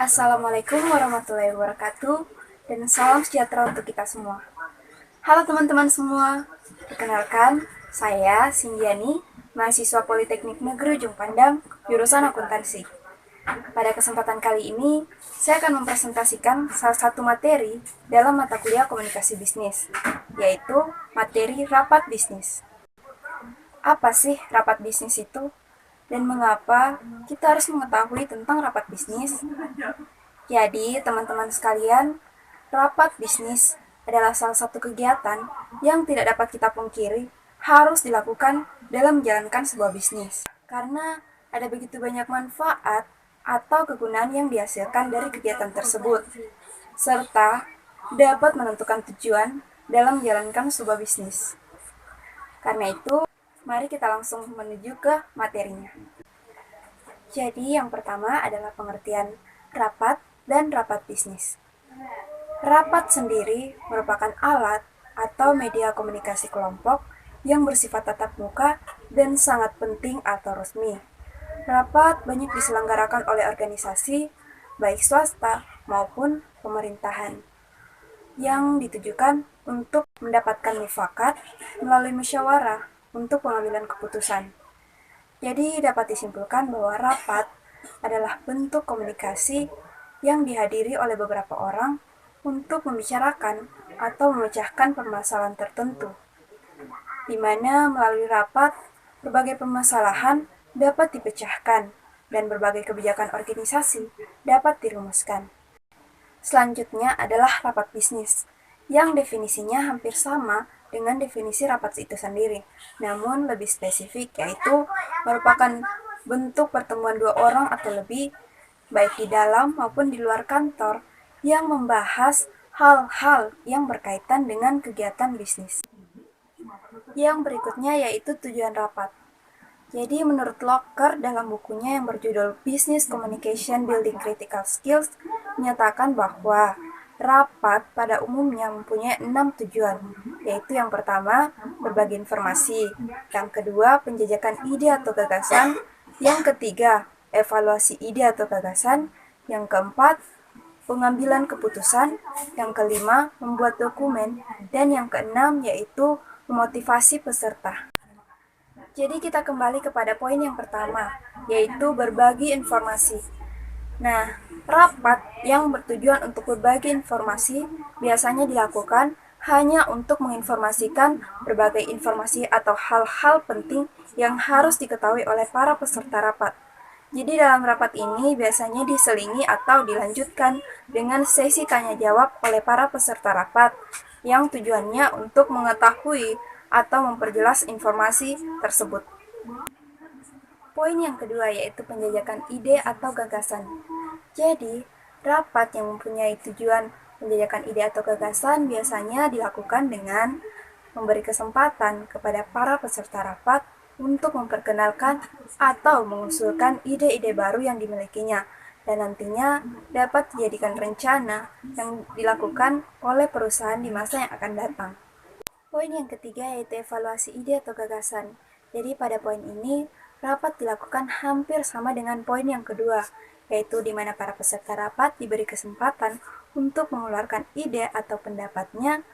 Assalamualaikum warahmatullahi wabarakatuh dan salam sejahtera untuk kita semua. Halo teman-teman semua, perkenalkan saya Sindiani, mahasiswa Politeknik Negeri Ujung Pandang, jurusan akuntansi. Pada kesempatan kali ini, saya akan mempresentasikan salah satu materi dalam mata kuliah komunikasi bisnis, yaitu materi rapat bisnis. Apa sih rapat bisnis itu? Dan mengapa kita harus mengetahui tentang rapat bisnis? Jadi, teman-teman sekalian, rapat bisnis adalah salah satu kegiatan yang tidak dapat kita pungkiri harus dilakukan dalam menjalankan sebuah bisnis. Karena ada begitu banyak manfaat atau kegunaan yang dihasilkan dari kegiatan tersebut, serta dapat menentukan tujuan dalam menjalankan sebuah bisnis. Karena itu, mari kita langsung menuju ke materinya. Jadi, yang pertama adalah pengertian rapat dan rapat bisnis. Rapat sendiri merupakan alat atau media komunikasi kelompok yang bersifat tatap muka dan sangat penting atau resmi. Rapat banyak diselenggarakan oleh organisasi, baik swasta maupun pemerintahan, yang ditujukan untuk mendapatkan mufakat melalui musyawarah untuk pengambilan keputusan. Jadi dapat disimpulkan bahwa rapat adalah bentuk komunikasi yang dihadiri oleh beberapa orang untuk membicarakan atau memecahkan permasalahan tertentu, di mana melalui rapat berbagai permasalahan dapat dipecahkan dan berbagai kebijakan organisasi dapat dirumuskan. Selanjutnya adalah rapat bisnis, yang definisinya hampir sama dengan definisi rapat itu sendiri, namun lebih spesifik, yaitu merupakan bentuk pertemuan dua orang atau lebih, baik di dalam maupun di luar kantor, yang membahas hal-hal yang berkaitan dengan kegiatan bisnis. Yang berikutnya yaitu tujuan rapat. Jadi menurut Locker dalam bukunya yang berjudul Business Communication Building Critical Skills menyatakan bahwa rapat pada umumnya mempunyai 6 tujuan, yaitu yang pertama, berbagi informasi, yang kedua, penjajakan ide atau gagasan, yang ketiga, evaluasi ide atau gagasan, yang keempat, pengambilan keputusan, yang kelima, membuat dokumen, dan yang keenam yaitu memotivasi peserta. Jadi kita kembali kepada poin yang pertama, yaitu berbagi informasi. Nah, rapat yang bertujuan untuk berbagi informasi biasanya dilakukan hanya untuk menginformasikan berbagai informasi atau hal-hal penting yang harus diketahui oleh para peserta rapat. Jadi dalam rapat ini biasanya diselingi atau dilanjutkan dengan sesi tanya jawab oleh para peserta rapat yang tujuannya untuk mengetahui atau memperjelas informasi tersebut. Poin yang kedua yaitu penjajakan ide atau gagasan. Jadi, rapat yang mempunyai tujuan menjajakan ide atau gagasan biasanya dilakukan dengan memberi kesempatan kepada para peserta rapat untuk memperkenalkan atau mengusulkan ide-ide baru yang dimilikinya dan nantinya dapat dijadikan rencana yang dilakukan oleh perusahaan di masa yang akan datang. Poin yang ketiga yaitu evaluasi ide atau gagasan. Jadi pada poin ini, rapat dilakukan hampir sama dengan poin yang kedua, yaitu di mana para peserta rapat diberi kesempatan untuk mengeluarkan ide atau pendapatnya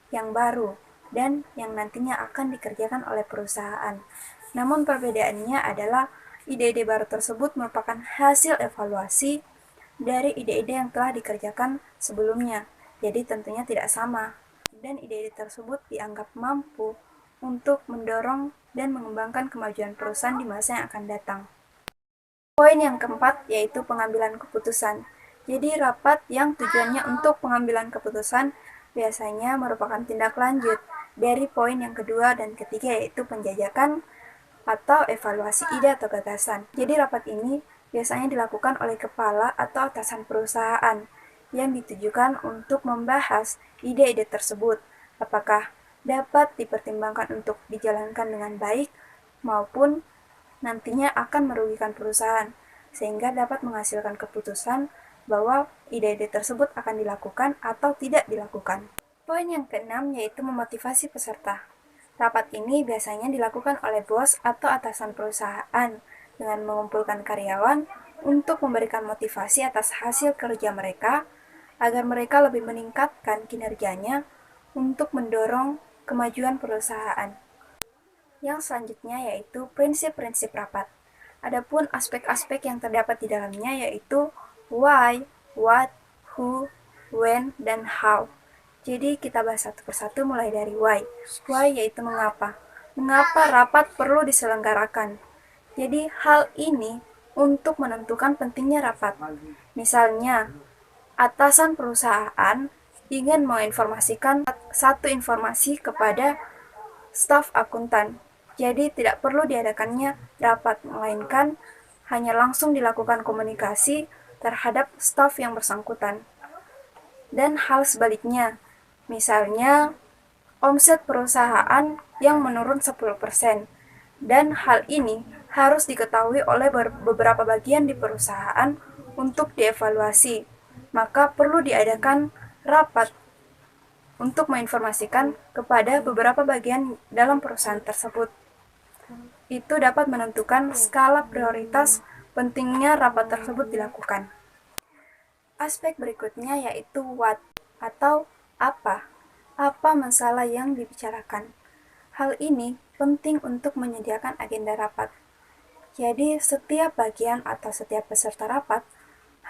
yang baru dan yang nantinya akan dikerjakan oleh perusahaan. Namun perbedaannya adalah ide-ide baru tersebut merupakan hasil evaluasi dari ide-ide yang telah dikerjakan sebelumnya, jadi tentunya tidak sama. Dan ide-ide tersebut dianggap mampu untuk mendorong dan mengembangkan kemajuan perusahaan di masa yang akan datang. Poin yang keempat yaitu pengambilan keputusan. Jadi rapat yang tujuannya untuk pengambilan keputusan biasanya merupakan tindak lanjut dari poin yang kedua dan ketiga yaitu penjajakan atau evaluasi ide atau gagasan. Jadi rapat ini biasanya dilakukan oleh kepala atau atasan perusahaan yang ditujukan untuk membahas ide-ide tersebut, apakah dapat dipertimbangkan untuk dijalankan dengan baik maupun nantinya akan merugikan perusahaan, sehingga dapat menghasilkan keputusan bahwa ide-ide tersebut akan dilakukan atau tidak dilakukan. Poin yang keenam yaitu memotivasi peserta. Rapat ini biasanya dilakukan oleh bos atau atasan perusahaan dengan mengumpulkan karyawan untuk memberikan motivasi atas hasil kerja mereka agar mereka lebih meningkatkan kinerjanya untuk mendorong kemajuan perusahaan. Yang selanjutnya yaitu prinsip-prinsip rapat. Adapun aspek-aspek yang terdapat di dalamnya yaitu why, what, who, when, dan how. Jadi kita bahas satu persatu mulai dari why. Why yaitu mengapa. Mengapa rapat perlu diselenggarakan. Jadi hal ini untuk menentukan pentingnya rapat. Misalnya, atasan perusahaan ingin menginformasikan satu informasi kepada staf akuntan. Jadi tidak perlu diadakannya rapat, melainkan hanya langsung dilakukan komunikasi terhadap staf yang bersangkutan. Dan hal sebaliknya, misalnya omset perusahaan yang menurun 10%, dan hal ini harus diketahui oleh beberapa bagian di perusahaan untuk dievaluasi. Maka perlu diadakan rapat untuk menginformasikan kepada beberapa bagian dalam perusahaan tersebut. Itu dapat menentukan skala prioritas pentingnya rapat tersebut dilakukan. Aspek berikutnya yaitu what atau apa. Apa masalah yang dibicarakan. Hal ini penting untuk menyediakan agenda rapat. Jadi setiap bagian atau setiap peserta rapat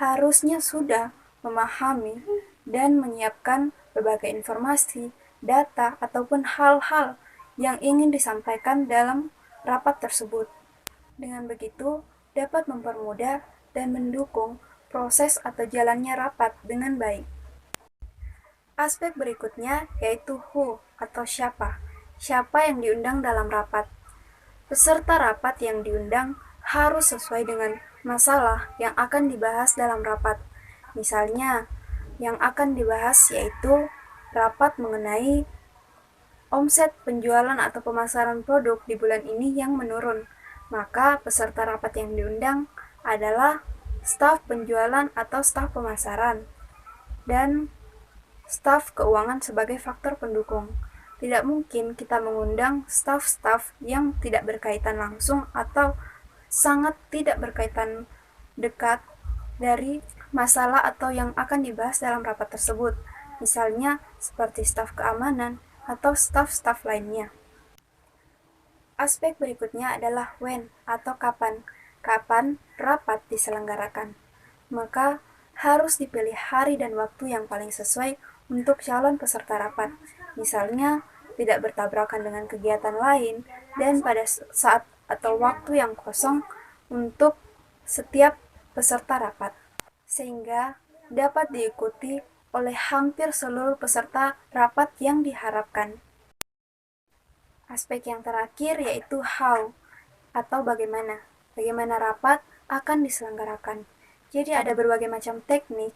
harusnya sudah memahami dan menyiapkan berbagai informasi, data, ataupun hal-hal yang ingin disampaikan dalam rapat tersebut. Dengan begitu, dapat mempermudah dan mendukung proses atau jalannya rapat dengan baik. Aspek berikutnya yaitu who atau siapa. Siapa yang diundang dalam rapat. Peserta rapat yang diundang harus sesuai dengan masalah yang akan dibahas dalam rapat. Misalnya, yang akan dibahas yaitu rapat mengenai omset penjualan atau pemasaran produk di bulan ini yang menurun. Maka peserta rapat yang diundang adalah staf penjualan atau staf pemasaran dan staf keuangan sebagai faktor pendukung. Tidak mungkin kita mengundang staf-staf yang tidak berkaitan langsung atau sangat tidak berkaitan dekat dari masalah atau yang akan dibahas dalam rapat tersebut. Misalnya seperti staf keamanan atau staf-staf lainnya. Aspek berikutnya adalah when atau kapan. Kapan rapat diselenggarakan. Maka harus dipilih hari dan waktu yang paling sesuai untuk calon peserta rapat. Misalnya, tidak bertabrakan dengan kegiatan lain dan pada saat atau waktu yang kosong untuk setiap peserta rapat. Sehingga dapat diikuti oleh hampir seluruh peserta rapat yang diharapkan. Aspek yang terakhir yaitu how atau bagaimana. Bagaimana rapat akan diselenggarakan. Jadi ada berbagai macam teknik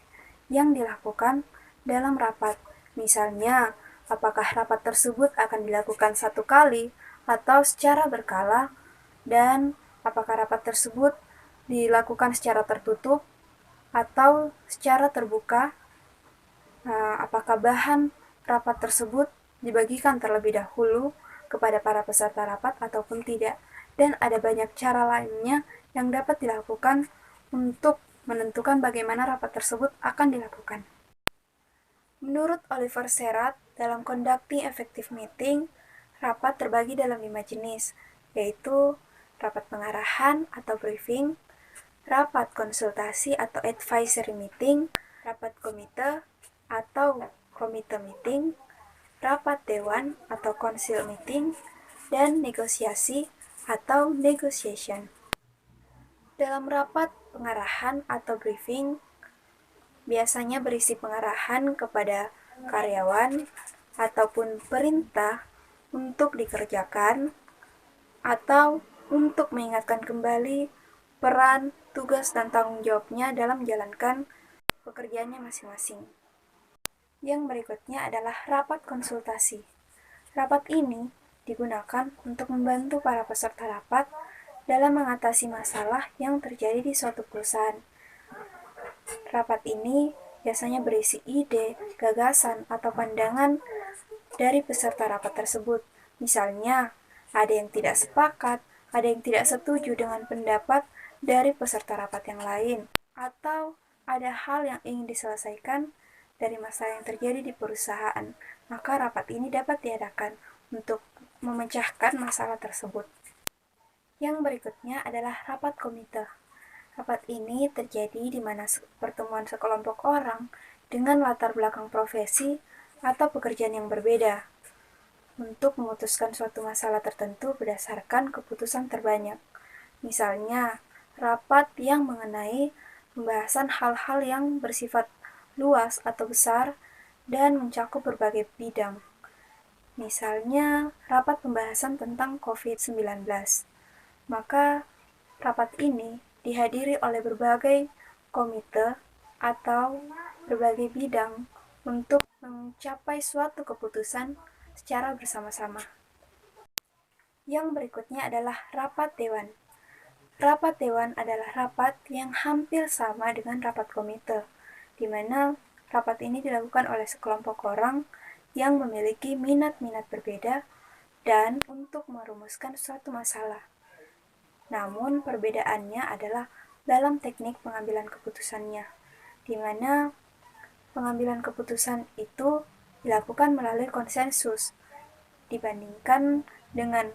yang dilakukan dalam rapat. Misalnya, apakah rapat tersebut akan dilakukan satu kali atau secara berkala, dan apakah rapat tersebut dilakukan secara tertutup atau secara terbuka. Apakah bahan rapat tersebut dibagikan terlebih dahulu kepada para peserta rapat ataupun tidak. Dan ada banyak cara lainnya yang dapat dilakukan untuk menentukan bagaimana rapat tersebut akan dilakukan. Menurut Oliver Serat, dalam Conducting Effective Meeting, rapat terbagi dalam 5 jenis, yaitu rapat pengarahan atau briefing, rapat konsultasi atau advisory meeting, rapat komite atau komite meeting, rapat dewan atau council meeting, dan negosiasi atau negotiation. Dalam rapat pengarahan atau briefing, biasanya berisi pengarahan kepada karyawan ataupun perintah untuk dikerjakan atau untuk mengingatkan kembali peran, tugas, dan tanggung jawabnya dalam menjalankan pekerjaannya masing-masing. Yang berikutnya adalah rapat konsultasi. Rapat ini digunakan untuk membantu para peserta rapat dalam mengatasi masalah yang terjadi di suatu perusahaan. Rapat ini biasanya berisi ide, gagasan, atau pandangan dari peserta rapat tersebut. Misalnya, ada yang tidak sepakat, ada yang tidak setuju dengan pendapat dari peserta rapat yang lain, atau ada hal yang ingin diselesaikan dari masalah yang terjadi di perusahaan, maka rapat ini dapat diadakan untuk memecahkan masalah tersebut. Yang berikutnya adalah rapat komite. Rapat ini terjadi di mana pertemuan sekelompok orang dengan latar belakang profesi atau pekerjaan yang berbeda untuk memutuskan suatu masalah tertentu berdasarkan keputusan terbanyak. Misalnya, rapat yang mengenai pembahasan hal-hal yang bersifat luas atau besar dan mencakup berbagai bidang. Misalnya, rapat pembahasan tentang COVID-19. Maka, rapat ini dihadiri oleh berbagai komite atau berbagai bidang untuk mencapai suatu keputusan secara bersama-sama. Yang berikutnya adalah rapat dewan. Rapat dewan adalah rapat yang hampir sama dengan rapat komite, di mana rapat ini dilakukan oleh sekelompok orang yang memiliki minat-minat berbeda dan untuk merumuskan suatu masalah. Namun perbedaannya adalah dalam teknik pengambilan keputusannya, di mana pengambilan keputusan itu dilakukan melalui konsensus dibandingkan dengan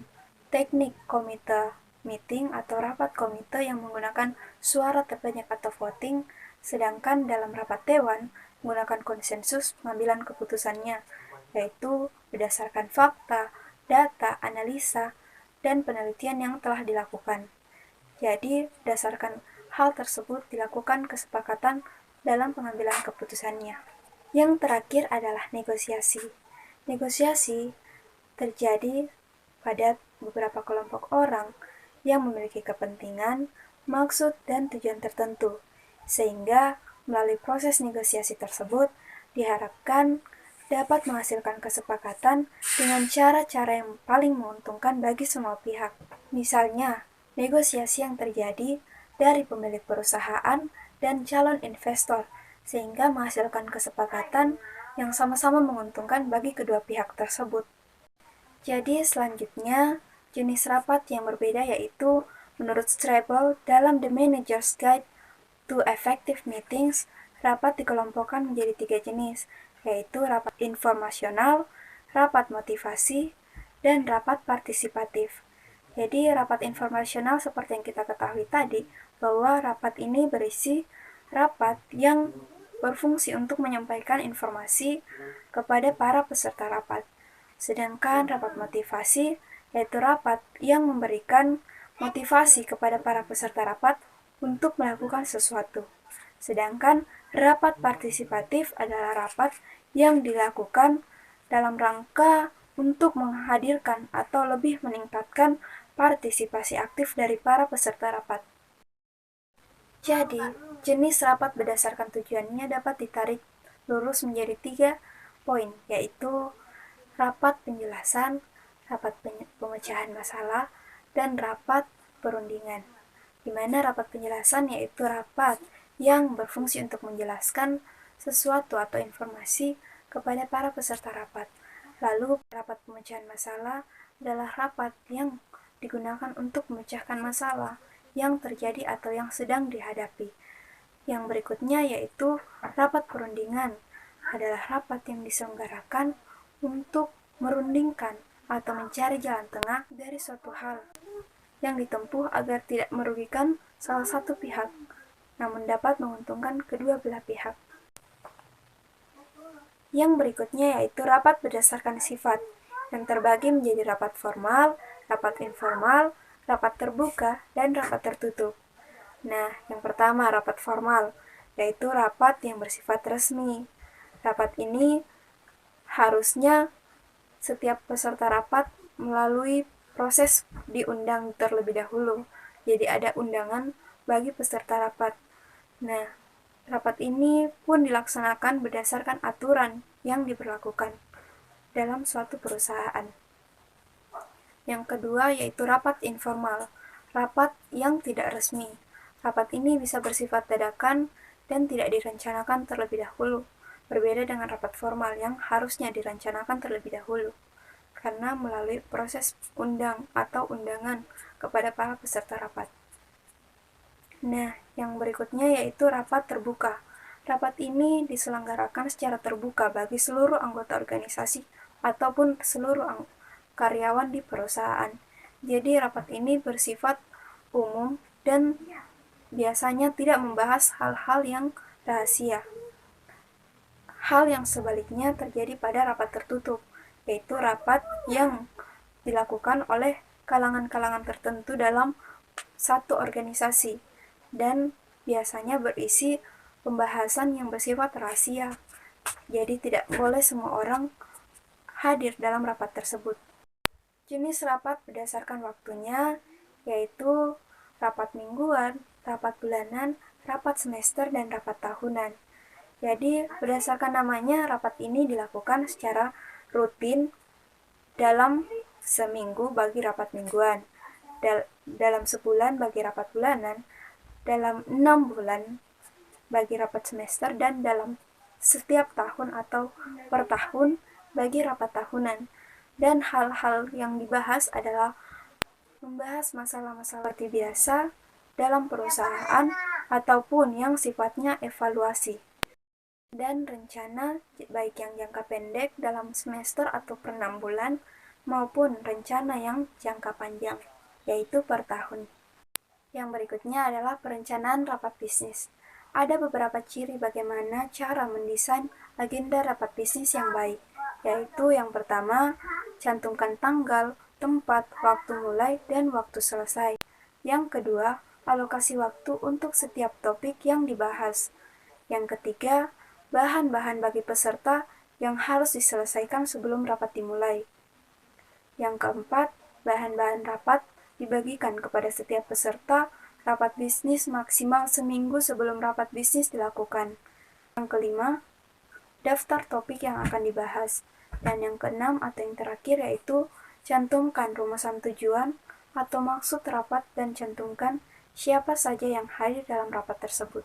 teknik komite meeting atau rapat komite yang menggunakan suara terbanyak atau voting, sedangkan dalam rapat dewan menggunakan konsensus pengambilan keputusannya, yaitu berdasarkan fakta, data, analisa, dan penelitian yang telah dilakukan. Jadi, berdasarkan hal tersebut dilakukan kesepakatan dalam pengambilan keputusannya. Yang terakhir adalah negosiasi. Negosiasi terjadi pada beberapa kelompok orang yang memiliki kepentingan, maksud, dan tujuan tertentu, sehingga melalui proses negosiasi tersebut diharapkan dapat menghasilkan kesepakatan dengan cara-cara yang paling menguntungkan bagi semua pihak. Misalnya, negosiasi yang terjadi dari pemilik perusahaan dan calon investor, sehingga menghasilkan kesepakatan yang sama-sama menguntungkan bagi kedua pihak tersebut. Jadi selanjutnya, jenis rapat yang berbeda yaitu menurut Strabel dalam The Manager's Guide to Effective Meetings, rapat dikelompokkan menjadi 3 jenis, yaitu rapat informasional, rapat motivasi, dan rapat partisipatif. Jadi rapat informasional seperti yang kita ketahui tadi, bahwa rapat ini berisi rapat yang berfungsi untuk menyampaikan informasi kepada para peserta rapat. Sedangkan rapat motivasi yaitu rapat yang memberikan motivasi kepada para peserta rapat untuk melakukan sesuatu. Sedangkan rapat partisipatif adalah rapat yang dilakukan dalam rangka untuk menghadirkan atau lebih meningkatkan partisipasi aktif dari para peserta rapat. Jadi, jenis rapat berdasarkan tujuannya dapat ditarik lurus menjadi 3 poin, yaitu rapat penjelasan, rapat pemecahan masalah, dan rapat perundingan. Di mana rapat penjelasan yaitu rapat yang berfungsi untuk menjelaskan sesuatu atau informasi kepada para peserta rapat. Lalu, rapat pemecahan masalah adalah rapat yang digunakan untuk memecahkan masalah yang terjadi atau yang sedang dihadapi. Yang berikutnya yaitu rapat perundingan adalah rapat yang diselenggarakan untuk merundingkan atau mencari jalan tengah dari suatu hal yang ditempuh agar tidak merugikan salah satu pihak, namun dapat menguntungkan kedua belah pihak. Yang berikutnya yaitu rapat berdasarkan sifat, yang terbagi menjadi rapat formal, rapat informal, rapat terbuka, dan rapat tertutup. Nah, yang pertama rapat formal, yaitu rapat yang bersifat resmi. Rapat ini harusnya setiap peserta rapat melalui proses diundang terlebih dahulu. Jadi ada undangan bagi peserta rapat. Nah, rapat ini pun dilaksanakan berdasarkan aturan yang diberlakukan dalam suatu perusahaan. Yang kedua yaitu rapat informal, rapat yang tidak resmi. Rapat ini bisa bersifat dadakan dan tidak direncanakan terlebih dahulu, berbeda dengan rapat formal yang harusnya direncanakan terlebih dahulu, karena melalui proses undang atau undangan kepada para peserta rapat. Nah, yang berikutnya yaitu rapat terbuka. Rapat ini diselenggarakan secara terbuka bagi seluruh anggota organisasi ataupun seluruh karyawan di perusahaan. Jadi rapat ini bersifat umum dan biasanya tidak membahas hal-hal yang rahasia. Hal yang sebaliknya terjadi pada rapat tertutup, yaitu rapat yang dilakukan oleh kalangan-kalangan tertentu dalam satu organisasi dan biasanya berisi pembahasan yang bersifat rahasia. Jadi tidak boleh semua orang hadir dalam rapat tersebut. Jenis rapat berdasarkan waktunya yaitu rapat mingguan, rapat bulanan, rapat semester, dan rapat tahunan. Jadi berdasarkan namanya, rapat ini dilakukan secara rutin dalam seminggu bagi rapat mingguan, dalam sebulan bagi rapat bulanan, dalam 6 bulan bagi rapat semester, dan dalam setiap tahun atau per tahun bagi rapat tahunan. Dan hal-hal yang dibahas adalah membahas masalah-masalah seperti biasa dalam perusahaan ataupun yang sifatnya evaluasi dan rencana baik yang jangka pendek dalam semester atau per 6 bulan maupun rencana yang jangka panjang yaitu per tahun. Yang berikutnya adalah perencanaan rapat bisnis. Ada beberapa ciri bagaimana cara mendesain agenda rapat bisnis yang baik, yaitu yang pertama, cantumkan tanggal, tempat, waktu mulai, dan waktu selesai. Yang kedua, alokasi waktu untuk setiap topik yang dibahas. Yang ketiga, bahan-bahan bagi peserta yang harus diselesaikan sebelum rapat dimulai. Yang keempat, bahan-bahan rapat dibagikan kepada setiap peserta rapat bisnis maksimal seminggu sebelum rapat bisnis dilakukan. Yang kelima, daftar topik yang akan dibahas. Dan yang keenam atau yang terakhir yaitu cantumkan rumusan tujuan atau maksud rapat dan cantumkan siapa saja yang hadir dalam rapat tersebut.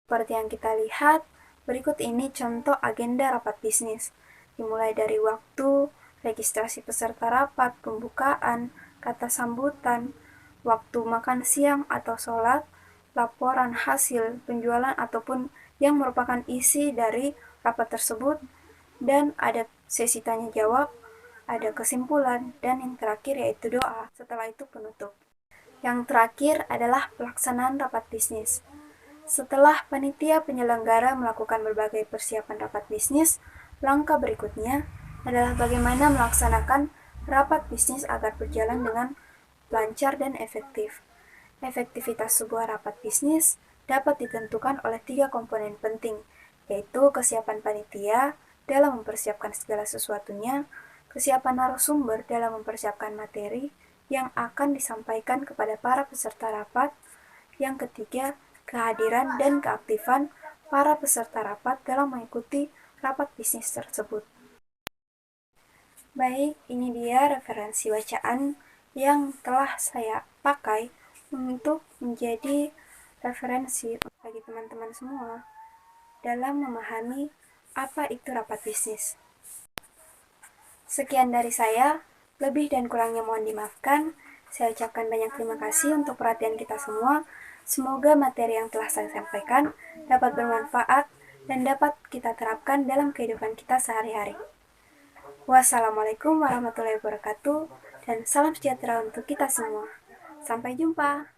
Seperti yang kita lihat, berikut ini contoh agenda rapat bisnis, dimulai dari waktu, registrasi peserta rapat, pembukaan, kata sambutan, waktu makan siang atau sholat, laporan hasil penjualan ataupun yang merupakan isi dari rapat tersebut, dan ada sesi tanya jawab, ada kesimpulan, dan yang terakhir yaitu doa, setelah itu penutup. Yang terakhir adalah pelaksanaan rapat bisnis. Setelah panitia penyelenggara melakukan berbagai persiapan rapat bisnis, langkah berikutnya adalah bagaimana melaksanakan rapat bisnis agar berjalan dengan lancar dan efektif. Efektivitas sebuah rapat bisnis dapat ditentukan oleh 3 komponen penting, yaitu kesiapan panitia dalam mempersiapkan segala sesuatunya, kesiapan narasumber dalam mempersiapkan materi yang akan disampaikan kepada para peserta rapat, yang ketiga, kehadiran dan keaktifan para peserta rapat dalam mengikuti rapat bisnis tersebut. Baik, ini dia referensi bacaan yang telah saya pakai untuk menjadi referensi bagi teman-teman semua dalam memahami apa itu rapat bisnis. Sekian dari saya, lebih dan kurangnya mohon dimaafkan. Saya ucapkan banyak terima kasih untuk perhatian kita semua. Semoga materi yang telah saya sampaikan dapat bermanfaat dan dapat kita terapkan dalam kehidupan kita sehari-hari. Wassalamualaikum warahmatullahi wabarakatuh dan salam sejahtera untuk kita semua. Sampai jumpa.